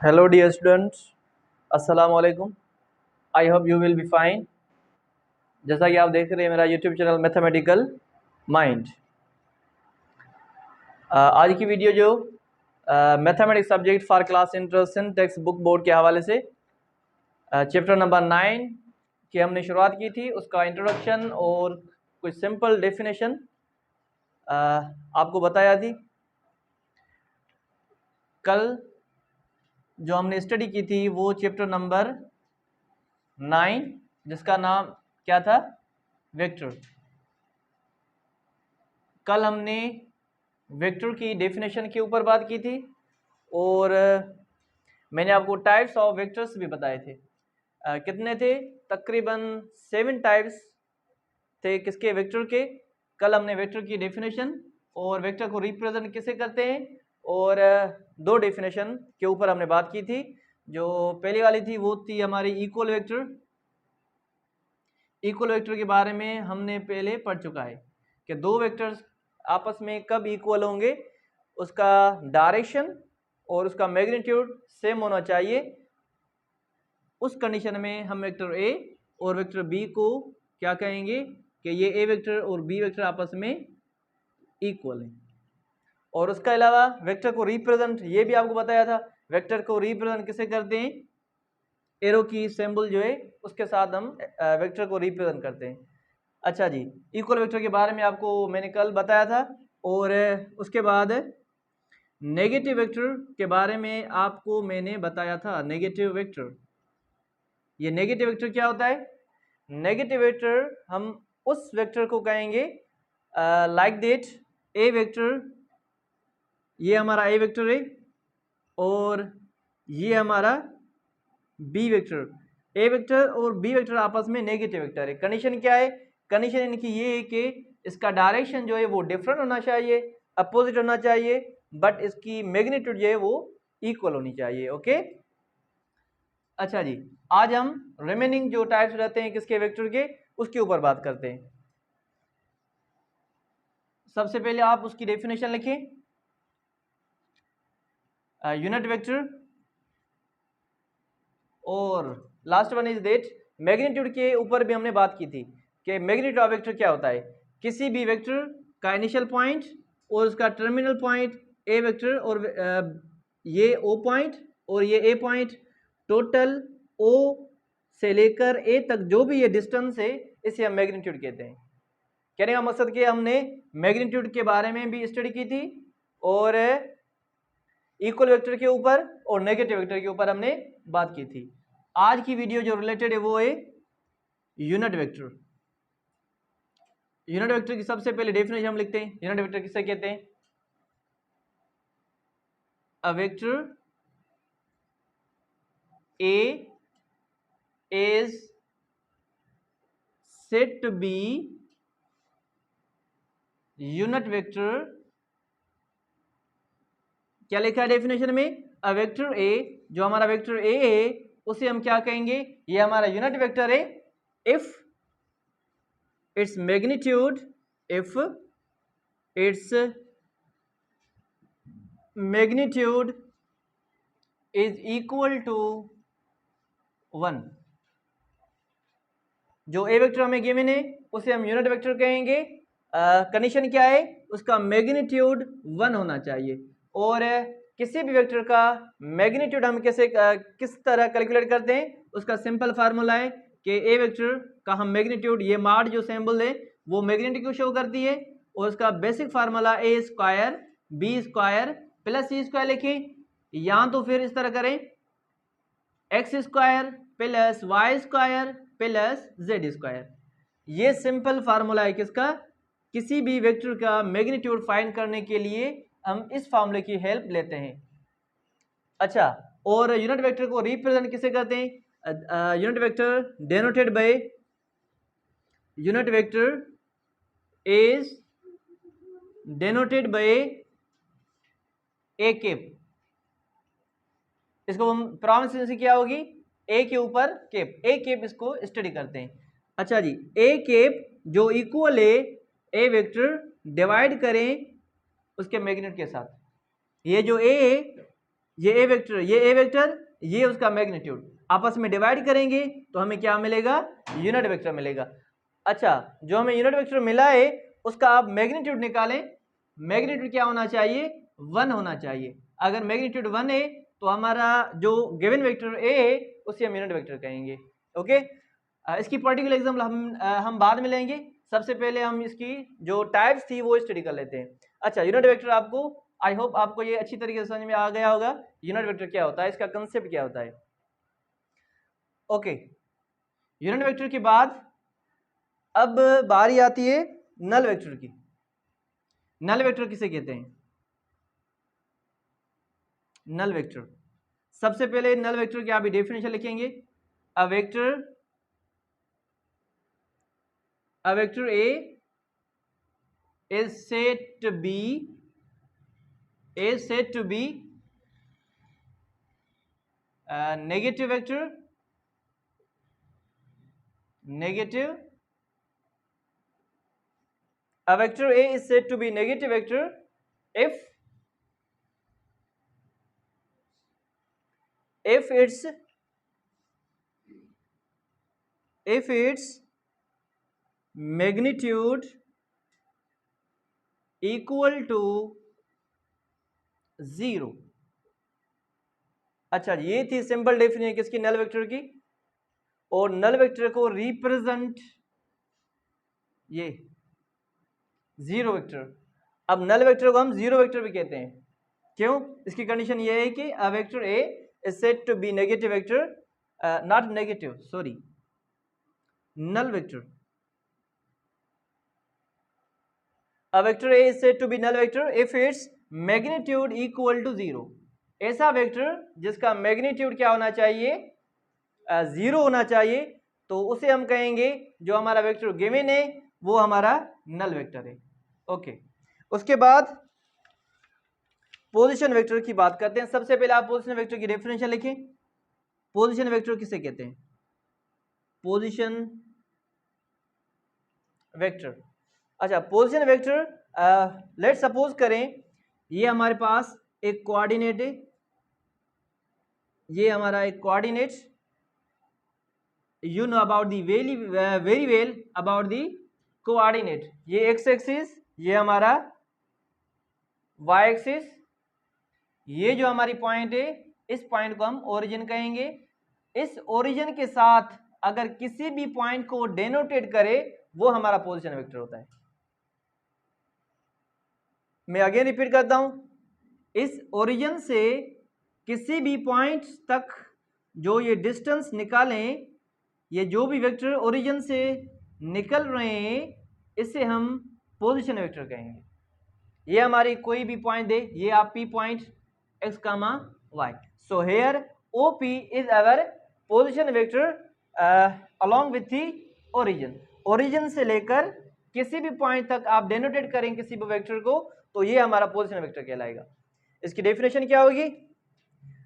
Hello dear students, अस्सलाम वालेकुम। I hope you will be fine. जैसा कि आप देख रहे हैं मेरा यूट्यूब चैनल मैथमेटिकल माइंड। आज की वीडियो जो mathematics subject for class introduction text book board के हवाले से चैप्टर नंबर 9 की हमने शुरुआत की थी, उसका इंट्रोडक्शन और कुछ सिंपल डेफिनेशन आपको बताया थी। कल जो हमने स्टडी की थी वो चैप्टर नंबर 9 जिसका नाम क्या था, वेक्टर। कल हमने वेक्टर की डेफिनेशन के ऊपर बात की थी और मैंने आपको टाइप्स ऑफ वेक्टर्स भी बताए थे। कितने थे? तकरीबन 7 टाइप्स थे किसके, वेक्टर के। कल हमने वेक्टर की डेफिनेशन और वेक्टर को रिप्रेजेंट कैसे करते हैं और 2 डेफिनेशन के ऊपर हमने बात की थी। जो पहली वाली थी वो थी हमारी इक्वल वेक्टर। इक्वल वेक्टर के बारे में हमने पहले पढ़ चुका है कि 2 वेक्टर्स आपस में कब इक्वल होंगे, उसका डायरेक्शन और उसका मैग्नीट्यूड सेम होना चाहिए। उस कंडीशन में हम वेक्टर ए और वेक्टर बी को क्या कहेंगे कि ये ए वेक्टर और बी वेक्टर आपस में इक्वल है। और उसके अलावा वेक्टर को रिप्रेजेंट ये भी आपको बताया था, वेक्टर को रिप्रेजेंट किसे करते हैं, एरो की सिंबल जो है उसके साथ हम वेक्टर को रिप्रेजेंट करते हैं। अच्छा जी, इक्वल वेक्टर के बारे में आपको मैंने कल बताया था। और उसके बाद नेगेटिव वेक्टर के बारे में आपको मैंने बताया था। नेगेटिव वेक्टर, ये नेगेटिव वेक्टर क्या होता है? नेगेटिव वेक्टर हम उस वेक्टर को कहेंगे लाइक दैट ए वेक्टर, ये हमारा ए वेक्टर है और ये हमारा बी वेक्टर। ए वेक्टर और बी वेक्टर आपस में नेगेटिव वेक्टर है। कंडीशन क्या है? कंडीशन इनकी ये है कि इसका डायरेक्शन जो है वो डिफरेंट होना चाहिए, अपोजिट होना चाहिए, बट इसकी मैग्नीट्यूड जो है वो इक्वल होनी चाहिए। ओके। अच्छा जी, आज हम रिमेनिंग जो टाइप्स रहते हैं किसके, वेक्टर के, उसके ऊपर बात करते हैं। सबसे पहले आप उसकी डेफिनेशन लिखें। यूनिट वेक्टर और last one is that magnitude के ऊपर भी हमने बात की थी कि मैग्नीट्यूड ऑफ वेक्टर क्या होता है। किसी भी वेक्टर का इनिशियल पॉइंट और उसका टर्मिनल पॉइंट ए वेक्टर और ये ओ पॉइंट और ये ए पॉइंट, टोटल ओ से लेकर ए तक जो भी ये डिस्टेंस है इसे हम मैग्नीट्यूड कहते हैं। कहने का मकसद कि हमने मैग्नीट्यूड के बारे में भी स्टडी की थी और इक्वल वेक्टर के ऊपर और नेगेटिव वेक्टर के ऊपर हमने बात की थी। आज की वीडियो जो रिलेटेड है वो है यूनिट वेक्टर। यूनिट वेक्टर की सबसे पहले डेफिनेशन हम लिखते हैं। यूनिट वेक्टर किसे कहते हैं? अ vector A is said to be unit vector। क्या लिखा है डेफिनेशन में? अ वेक्टर ए, जो हमारा वेक्टर ए है उसे हम क्या कहेंगे? ये हमारा यूनिट वेक्टर है if its magnitude, if its magnitude is equal to 1। जो ए वेक्टर हमें गिवन है उसे हम यूनिट वेक्टर कहेंगे। कंडीशन क्या है? उसका मैग्नीट्यूड 1 होना चाहिए। और किसी भी वेक्टर का मैग्नीट्यूड हम किस तरह कैलकुलेट करते हैं? उसका सिंपल फार्मूला है कि ए वेक्टर का हम मैग्नीट्यूड, ये माड जो सिंबल है वो मैग्नीट्यूड को शो करती है, और उसका basic formula A square B square plus C square लिखें, या तो फिर इस तरह करें X square plus Y square plus Z square. ये सिंपल फार्मूला है किसका? किसी भी वेक्टर का मैग्नीट्यूड फाइंड करने के लिए हम इस फार्मूले की हेल्प लेते हैं। अच्छा, और यूनिट वेक्टर को रिप्रेजेंट किसे करते हैं? Unit vector denoted by, unit vector is denoted by A cap. इसको हम प्रोनाउंसिएशन क्या होगी? ए के ऊपर कैप, ए कैप इसको स्टडी करते हैं। अच्छा जी, ए कैप जो इक्वल है ए वेक्टर डिवाइड करें उसके मैग्नीट्यूड के साथ। ये जो ए है, ये ए वेक्टर, ये ए वेक्टर, ये उसका मैग्नीट्यूड आपस में डिवाइड करेंगे तो हमें क्या मिलेगा? यूनिट वेक्टर मिलेगा। अच्छा, जो हमें यूनिट वेक्टर मिला है उसका आप मैग्नीट्यूड निकालें। मैग्नीट्यूड क्या होना चाहिए? 1 होना चाहिए। अगर मैग्नीट्यूड 1 है तो हमारा जो गिवन वेक्टर ए है उसे हम यूनिट वेक्टर कहेंगे। ओके, इसकी पर्टिकुलर एग्जाम्पल हम बाद में लेंगे। सबसे पहले हम इसकी जो टाइप्स थी वो स्टडी कर लेते हैं। अच्छा, यूनिट वेक्टर आपको, आई होप आपको ये अच्छी तरीके से समझ में आ गया होगा यूनिट वेक्टर क्या होता है, इसका कंसेप्ट क्या होता है। ओके, यूनिट वेक्टर के बाद अब बारी आती है नल वेक्टर की। नल वेक्टर किसे कहते हैं? नल वेक्टर, सबसे पहले नल वेक्टर की आप डेफिनेशन लिखेंगे। A vector A is said to be a negative vector, a vector A is said to be negative vector if its magnitude equal to 0। अच्छा, ये थी सिंपल डेफिनेशन किसकी? Null vector की। और null vector को represent ये zero vector. अब null vector को हम जीरो वेक्टर भी कहते हैं। क्यों? इसकी कंडीशन ये है कि a vector A is said to be negative vector, not negative, sorry, null vector. A vector A is said to be null vector if its magnitude equal to 0। ऐसा vector जिसका मैग्नीट्यूड क्या होना चाहिए? 0 होना चाहिए, तो उसे हम कहेंगे जो हमारा वेक्टर गिवन है वो हमारा नल वेक्टर है। ओके, उसके बाद पोजीशन वेक्टर की बात करते हैं। सबसे पहले आप पोजीशन वेक्टर की डेफिनेशन लिखें। पोजीशन वेक्टर किसे कहते हैं? Position vector. अच्छा, पोजीशन वेक्टर लेट सपोज करें ये हमारे पास एक कोऑर्डिनेट है, ये हमारा एक coordinate, you know about the very well about the coordinate। ये x एक्सिस, ये हमारा y एक्सिस, ये जो हमारी पॉइंट है इस पॉइंट को हम ओरिजिन कहेंगे। इस ओरिजिन के साथ अगर किसी भी पॉइंट को डेनोटेट करे वो हमारा पोजीशन वेक्टर होता है। मैं अगेन रिपीट करता हूं, इस ओरिजिन से किसी भी पॉइंट तक जो ये डिस्टेंस निकालें, ये जो भी वेक्टर ओरिजिन से निकल रहे हैं इसे हम पोजीशन वेक्टर कहेंगे। ये हमारी कोई भी पॉइंट दे, ये आप P point X comma Y, so here O P is our position vector along with the origin. Origin से लेकर किसी भी पॉइंट तक आप डेनोटेट करें किसी भी वेक्टर को तो ये हमारा पोजीशन वेक्टर कहलाएगा। इसकी डेफिनेशन क्या होगी?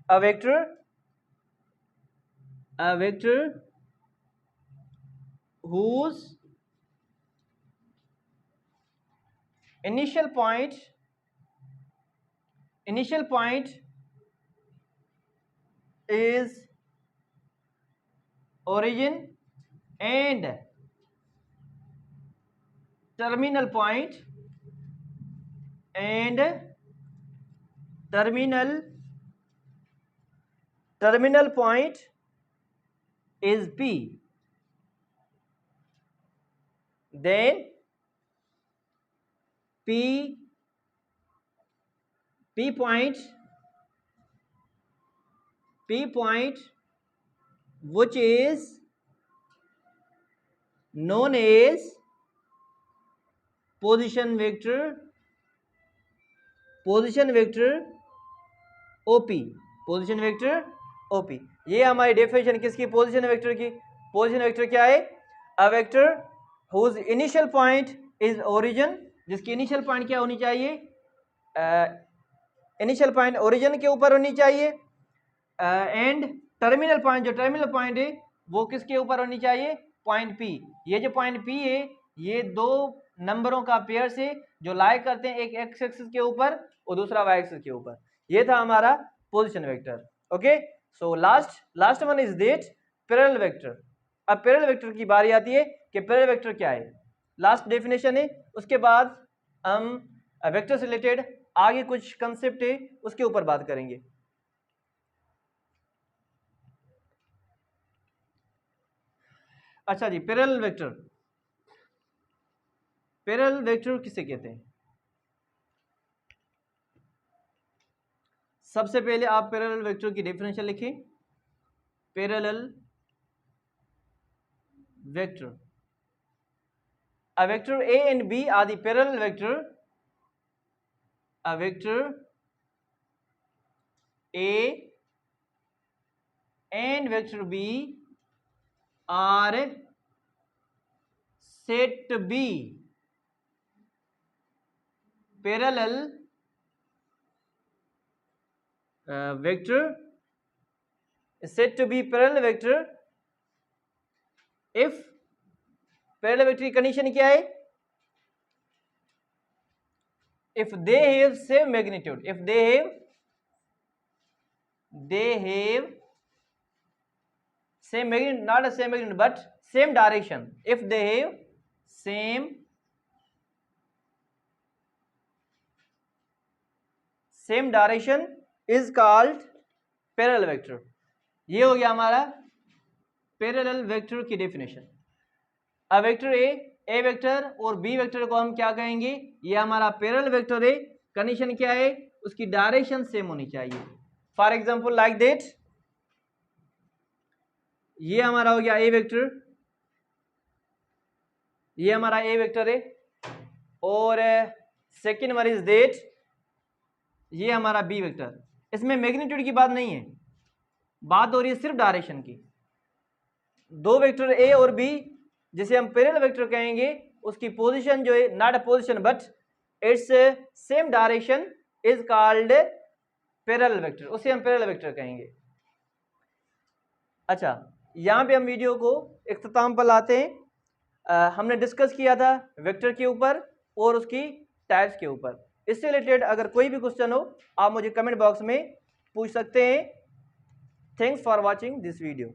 A vector whose initial point is origin and terminal point is P, then P point which is known as position vector OP। ये हमारी डेफिनेशन किसकी? पोजीशन वेक्टर की। पोजीशन वेक्टर क्या है? A vector whose initial point is origin, जिसकी initial point क्या होनी चाहिए? इनिशियल पॉइंट ओरिजिन के ऊपर होनी चाहिए, एंड टर्मिनल पॉइंट, जो टर्मिनल पॉइंट है वो किसके ऊपर होनी चाहिए? Point P। ये जो पॉइंट P है ये दो नंबरों का पेयर से जो लाई करते हैं, एक एक्स एक्सिस के ऊपर और दूसरा वाई एक्सिस के ऊपर। ये था हमारा position vector. Okay, so last one is that parallel vector. अब पैरेलल वेक्टर की बारी आती है कि पैरेलल वेक्टर क्या है। लास्ट डेफिनेशन है, उसके बाद हम वेक्टर से रिलेटेड आगे कुछ कंसेप्ट है उसके ऊपर बात करेंगे। अच्छा जी, पैरेलल वेक्टर, पैरेलल वेक्टर किसे कहते हैं? सबसे पहले आप पैरेलल वेक्टर की डेफिनेशन लिखें। Parallel vector, a vector A and B are the parallel vector. A vector A and vector B are said to be parallel vector, is said to be parallel vector if parallel vector की condition क्या है? If they have same magnitude, if they have same magnitude, not a same magnitude but same direction, if they have same direction is called parallel vector। ये हो गया हमारा parallel vector की definition. अब vector A vector और B vector को हम क्या कहेंगे? ये हमारा पैरेलल वेक्टर है। कंडीशन क्या है? उसकी डायरेक्शन सेम होनी चाहिए। फॉर एग्जांपल लाइक दैट, ये हमारा हो गया ए वेक्टर, ये हमारा ए वेक्टर है, और सेकेंड वन इज दैट ये हमारा बी वेक्टर। इसमें मैग्नीट्यूड की बात नहीं है, बात हो रही है सिर्फ डायरेक्शन की। दो वेक्टर ए और बी जिसे हम पैरेलल वेक्टर कहेंगे, उसकी पोजीशन जो है, not a position but it's same direction, is called parallel vector, उसे हम पैरेलल वेक्टर कहेंगे। अच्छा, यहाँ पे हम वीडियो को इख्तिताम पर लाते हैं। हमने डिस्कस किया था वेक्टर के ऊपर और उसकी टाइप्स के ऊपर। इससे रिलेटेड अगर कोई भी क्वेश्चन हो आप मुझे कमेंट बॉक्स में पूछ सकते हैं। Thanks for watching this video.